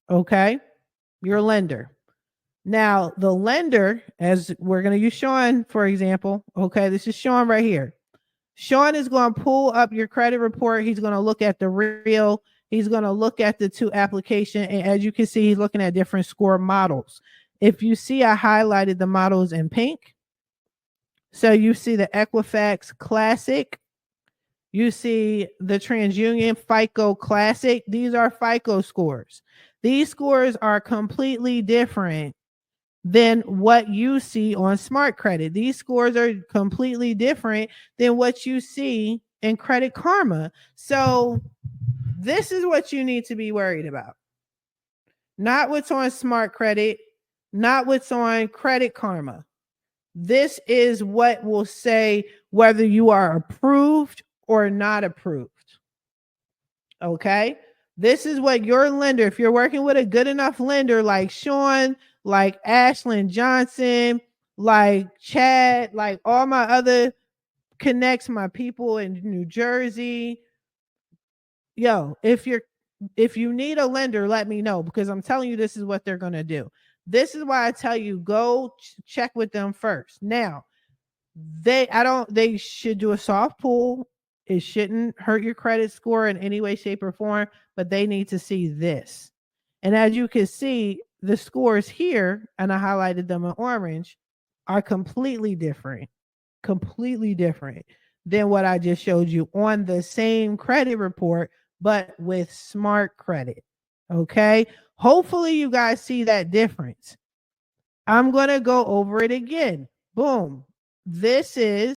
Okay. Your lender. Now, the lender, as we're going to use Sean, for example. Okay. This is Sean right here. Sean is going to pull up your credit report. He's going to look at the real. He's going to look at the two application. And as you can see, he's looking at different score models. If you see, I highlighted the models in pink. So you see the Equifax Classic. You see the TransUnion FICO Classic. These are FICO scores. These scores are completely different than what you see on Smart Credit. These scores are completely different than what you see in Credit Karma. So this is what you need to be worried about. Not what's on Smart Credit, not what's on Credit Karma. This is what will say whether you are approved or not approved. Okay? This is what your lender, if you're working with a good enough lender like Sean, like Ashlyn Johnson, like Chad, like all my other connects, my people in New Jersey. Yo, if you need a lender, let me know, because I'm telling you, this is what they're going to do. This is why I tell you, go check with them first. Now, they should do a soft pull. It shouldn't hurt your credit score in any way, shape, or form, but they need to see this. And as you can see, the scores here, and I highlighted them in orange, are completely different than what I just showed you on the same credit report, but with Smart Credit. Okay. Hopefully you guys see that difference. I'm going to go over it again. Boom. This is